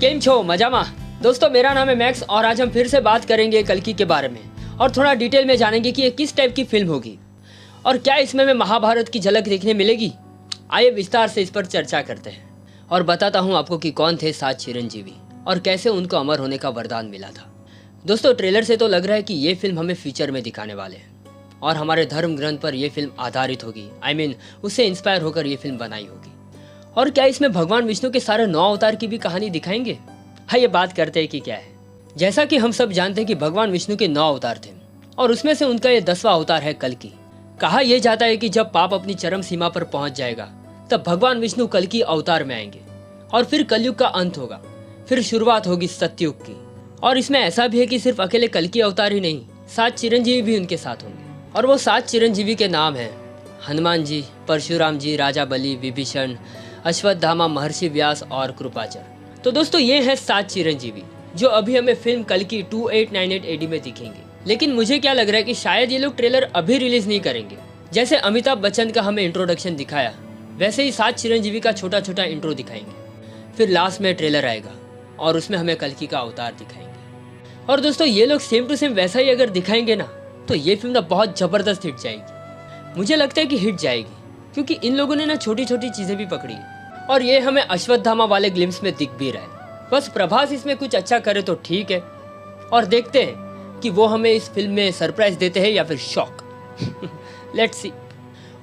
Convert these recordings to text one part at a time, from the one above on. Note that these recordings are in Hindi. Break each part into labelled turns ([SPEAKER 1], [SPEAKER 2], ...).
[SPEAKER 1] केम छो मजामा। दोस्तों मेरा नाम है मैक्स और आज हम फिर से बात करेंगे कल्कि के बारे में और थोड़ा डिटेल में जानेंगे कि ये किस टाइप की फिल्म होगी और क्या इसमें हमें महाभारत की झलक देखने मिलेगी। आइए विस्तार से इस पर चर्चा करते हैं और बताता हूँ आपको कि कौन थे 7 चिरंजीवी और कैसे उनको अमर होने का वरदान मिला था। दोस्तों ट्रेलर से तो लग रहा है कि ये फिल्म हमें फ्यूचर में दिखाने वाले हैं और हमारे धर्म ग्रंथ पर यह फिल्म आधारित होगी। उससे इंस्पायर होकर ये फिल्म बनाई होगी। और क्या इसमें भगवान विष्णु के सारे 9 अवतार की भी कहानी दिखाएंगे? ये बात करते हैं कि क्या है। जैसा कि हम सब जानते हैं कि भगवान विष्णु के 9 अवतार थे और उसमें से उनका ये 10वां अवतार है कल्कि। कहा यह जाता है कि जब पाप अपनी चरम सीमा पर पहुंच जाएगा तब भगवान विष्णु कल्कि अवतार में आएंगे और फिर कलयुग का अंत होगा, फिर शुरुआत होगी सतयुग की। और इसमें ऐसा भी है कि सिर्फ अकेले कल्कि अवतार ही नहीं, 7 चिरंजीवी भी उनके साथ होंगे और वो 7 चिरंजीवी के नाम हैं हनुमान जी, परशुराम जी, राजा बलि, विभीषण, अश्वत्थामा, महर्षि व्यास और कृपाचार्य। तो दोस्तों ये हैं 7 चिरंजीवी जो अभी हमें फिल्म कल्कि 2898 AD में दिखेंगे। लेकिन मुझे क्या लग रहा है कि शायद ये लोग ट्रेलर अभी रिलीज नहीं करेंगे। जैसे अमिताभ बच्चन का हमें इंट्रोडक्शन दिखाया वैसे ही 7 चिरंजीवी का छोटा छोटा इंट्रो दिखाएंगे, फिर लास्ट में ट्रेलर आएगा और उसमें हमें कल्कि का अवतार दिखाएंगे। और दोस्तों ये लोग सेम टू सेम वैसा ही अगर दिखाएंगे ना तो ये फिल्म ना बहुत जबरदस्त हिट जाएगी। मुझे लगता है कि हिट जाएगी क्योंकि इन लोगों ने ना छोटी छोटी चीजें भी पकड़ी है और ये हमें अश्वत्थामा वाले ग्लिम्स में दिख भी रहा है। बस प्रभास इसमें कुछ अच्छा करे तो ठीक है और देखते हैं कि वो हमें इस फिल्म में सरप्राइज देते हैं या फिर शॉक। Let's see.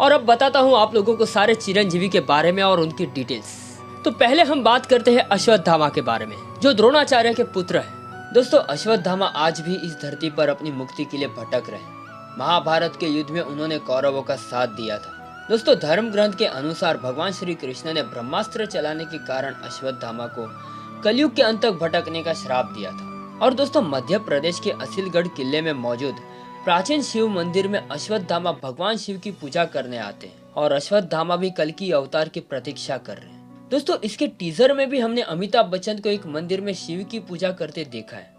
[SPEAKER 1] और अब बताता हूँ आप लोगों को सारे चिरंजीवी के बारे में और उनकी डिटेल्स। तो पहले हम बात करते हैं अश्वत्थामा के बारे में जो द्रोणाचार्य के पुत्र है। दोस्तों अश्वत्थामा आज भी इस धरती पर अपनी मुक्ति के लिए भटक रहे हैं। महाभारत के युद्ध में उन्होंने कौरवों का साथ दिया था। दोस्तों धर्म ग्रंथ के अनुसार भगवान श्री कृष्ण ने ब्रह्मास्त्र चलाने के कारण अश्वत्थामा को कलयुग के अंत तक भटकने का श्राप दिया था। और दोस्तों मध्य प्रदेश के असिलगढ़ किले में मौजूद प्राचीन शिव मंदिर में अश्वत्थामा भगवान शिव की पूजा करने आते हैं और अश्वत्थामा भी कल्कि अवतार की प्रतीक्षा कर रहे हैं। दोस्तों इसके टीजर में भी हमने अमिताभ बच्चन को एक मंदिर में शिव की पूजा करते देखा है।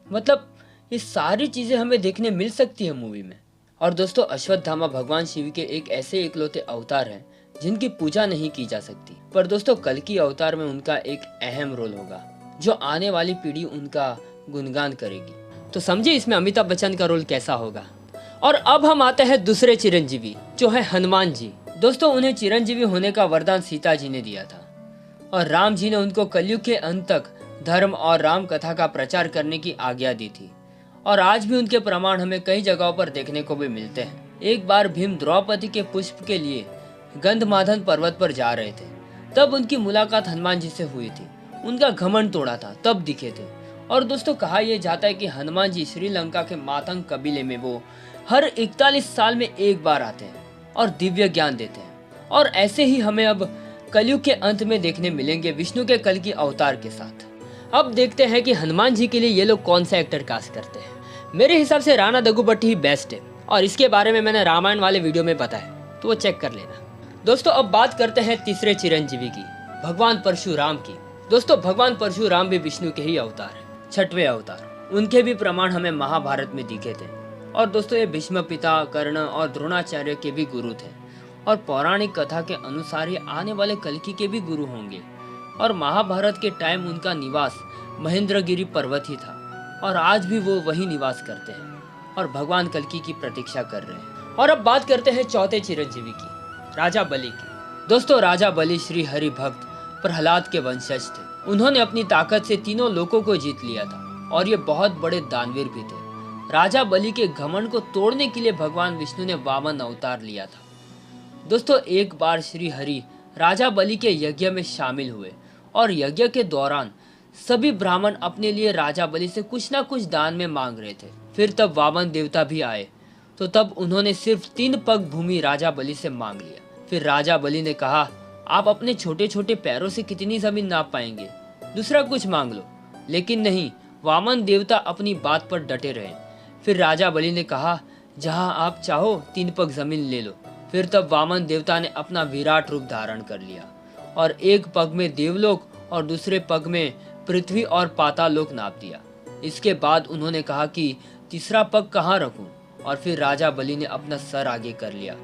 [SPEAKER 1] मतलब ये सारी चीजें हमें देखने मिल सकती है मूवी में। और दोस्तों अश्वत्थामा भगवान शिव के एक ऐसे इकलौते अवतार हैं जिनकी पूजा नहीं की जा सकती, पर दोस्तों कल्कि अवतार में उनका एक अहम रोल होगा जो आने वाली पीढ़ी उनका गुणगान करेगी। तो समझे इसमें अमिताभ बच्चन का रोल कैसा होगा। और अब हम आते हैं दूसरे चिरंजीवी जो है हनुमान जी। दोस्तों उन्हें चिरंजीवी होने का वरदान सीता जी ने दिया था और राम जी ने उनको कलयुग के अंत तक धर्म और राम कथा का प्रचार करने की आज्ञा दी थी और आज भी उनके प्रमाण हमें कई जगहों पर देखने को भी मिलते हैं। एक बार भीम द्रौपदी के पुष्प के लिए गंधमादन पर्वत पर जा रहे थे, तब उनकी मुलाकात हनुमान जी से हुई थी। उनका घमंड तोड़ा था तब दिखे थे। और दोस्तों कहा यह जाता है कि हनुमान जी श्रीलंका के मातंग कबीले में वो हर 41 साल में एक बार आते हैं और दिव्य ज्ञान देते हैं। और ऐसे ही हमें अब कलयुग के अंत में देखने मिलेंगे विष्णु के कल्कि अवतार के साथ। अब देखते हैं कि हनुमान जी के लिए ये लोग कौन सा एक्टर कास्ट करते हैं। मेरे हिसाब से राणा दग्गुबाती ही बेस्ट है और इसके बारे में मैंने रामायण वाले वीडियो में बताया तो वो चेक कर लेना। दोस्तों अब बात करते हैं तीसरे चिरंजीवी की, भगवान परशुराम की। दोस्तों भगवान परशुराम भी विष्णु के ही अवतार है, 6वें अवतार। उनके भी प्रमाण हमें महाभारत में दिखे थे। और दोस्तों ये भीष्म पिता, कर्ण और द्रोणाचार्य के भी गुरु थे और पौराणिक कथा के अनुसार ये आने वाले कल्कि के भी गुरु होंगे। और महाभारत के टाइम उनका निवास महेंद्रगिरी पर्वत ही था और आज भी वो वही निवास करते हैं और भगवान कल्कि की प्रतीक्षा कर रहे हैं। और अब बात करते हैं चौथे चिरंजीवी की, राजा बलि की। दोस्तों राजा बलि श्री हरि भक्त प्रहलाद के वंशज थे। उन्होंने अपनी ताकत से तीनों लोकों को जीत लिया था और ये बहुत बड़े दानवीर भी थे। राजा बलि के घमंड को तोड़ने के लिए भगवान विष्णु ने वामन अवतार लिया था। दोस्तों एक बार श्री हरि राजा बलि के यज्ञ में शामिल हुए और यज्ञ के दौरान सभी ब्राह्मण अपने लिए राजा बलि से कुछ ना कुछ दान में मांग रहे थे। फिर तब वामन देवता भी आए तो तब उन्होंने सिर्फ 3 पग भूमि राजा बलि से मांग लिया। फिर राजा बलि ने कहा आप अपने छोटे छोटे पैरों से कितनी जमीन नाप पाएंगे, दूसरा कुछ मांग लो। लेकिन नहीं, वामन देवता अपनी बात पर डटे रहे। फिर राजा बलि ने कहा जहां आप चाहो 3 पग जमीन ले लो। फिर तब वामन देवता ने अपना विराट रूप धारण कर लिया और एक पग में देवलोक और दूसरे पग में पृथ्वी और पाताल लोक नाप दिया। इसके बाद उन्होंने कहा कि तीसरा पग कहाँ रखूं और फिर राजा बलि ने अपना सर आगे कर लिया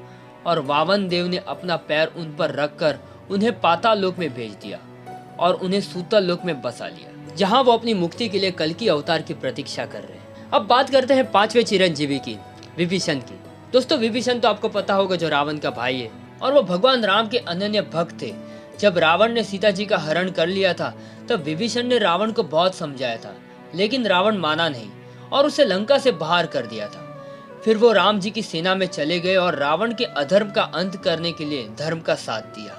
[SPEAKER 1] और वामन देव ने अपना पैर उन पर रखकर उन्हें पाताल लोक में भेज दिया और उन्हें सूतल लोक में बसा लिया। जहां वो अपनी मुक्ति के लिए कल्कि अवतार की प्रतीक्षा कर रहे हैं। अब बात करते हैं पांचवें चिरंजीवी की, विभीषण की। दोस्तों विभीषण तो आपको पता होगा जो रावण का भाई है और वो भगवान राम के अनन्य भक्त थे। जब रावण ने सीता जी का हरण कर लिया था तब विभीषण ने रावण को बहुत समझाया था, लेकिन रावण माना नहीं और उसे लंका से बाहर कर दिया था। फिर वो राम जी की सेना में चले गए और रावण के अधर्म का अंत करने के लिए धर्म का साथ दिया।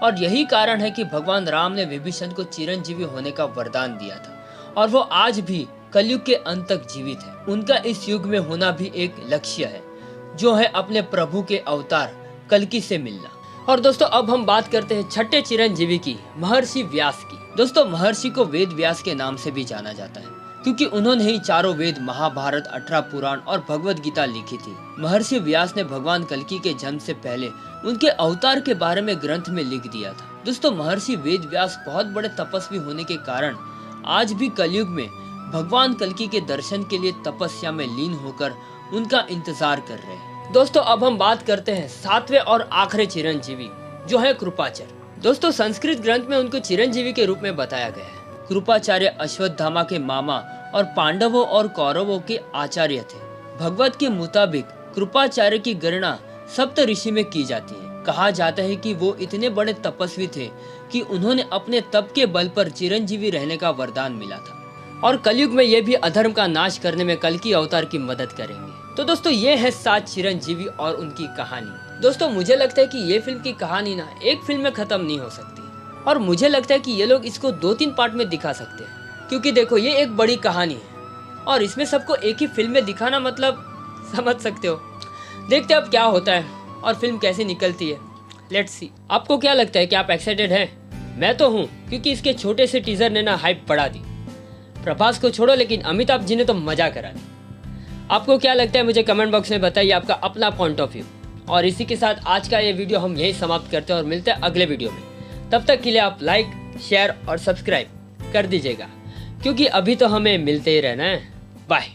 [SPEAKER 1] और यही कारण है कि भगवान राम ने विभीषण को चिरंजीवी होने का वरदान दिया था और वो आज भी कलयुग के अंत तक जीवित है। उनका इस युग में होना भी एक लक्ष्य है, जो है अपने प्रभु के अवतार कल्कि से मिलना। और दोस्तों अब हम बात करते हैं छठे चिरंजीवी की, महर्षि व्यास की। दोस्तों महर्षि को वेद व्यास के नाम से भी जाना जाता है क्योंकि उन्होंने ही चारों वेद, महाभारत, 18 पुराण और भगवत गीता लिखी थी। महर्षि व्यास ने भगवान कल्कि के जन्म से पहले उनके अवतार के बारे में ग्रंथ में लिख दिया था। दोस्तों महर्षि वेद व्यास बहुत बड़े तपस्वी होने के कारण आज भी कलयुग में भगवान कल्कि के दर्शन के लिए तपस्या में लीन होकर उनका इंतजार कर रहे हैं। दोस्तों अब हम बात करते हैं सातवें और आखिरी चिरंजीवी, जो है कृपाचार्य। दोस्तों संस्कृत ग्रंथ में उनको चिरंजीवी के रूप में बताया गया है। कृपाचार्य अश्वत्थामा के मामा और पांडवों और कौरवों के आचार्य थे। भगवत के मुताबिक कृपाचार्य की गणना सप्त ऋषि में की जाती है। कहा जाता है कि वो इतने बड़े तपस्वी थे कि उन्होंने अपने तप के बल पर चिरंजीवी रहने का वरदान मिला था और कलयुग में ये भी अधर्म का नाश करने में कल्कि अवतार की मदद करेंगे। तो दोस्तों ये है 7 चिरंजीवी और उनकी कहानी। दोस्तों मुझे लगता है कि ये फिल्म की कहानी ना एक फिल्म में खत्म नहीं हो सकती और मुझे लगता है कि ये लोग इसको 2-3 पार्ट में दिखा सकते हैं, क्योंकि देखो ये एक बड़ी कहानी है और इसमें सबको एक ही फिल्म में दिखाना, मतलब समझ सकते हो। देखते हैं अब क्या होता है और फिल्म कैसे निकलती है। Let's see. आपको क्या लगता है कि आप एक्साइटेड हैं? मैं तो हूँ, क्योंकि इसके छोटे से टीजर ने ना हाइप बढ़ा दी। प्रभास को छोड़ो, लेकिन अमिताभ जी ने तो मजा करा दी। आपको क्या लगता है मुझे कमेंट बॉक्स में बताइए आपका अपना पॉइंट ऑफ व्यू। और इसी के साथ आज का ये वीडियो हम यही समाप्त करते हैं और मिलते हैं अगले वीडियो में। तब तक के लिए आप लाइक, शेयर और सब्सक्राइब कर दीजिएगा, क्योंकि अभी तो हमें मिलते ही रहना है। बाय।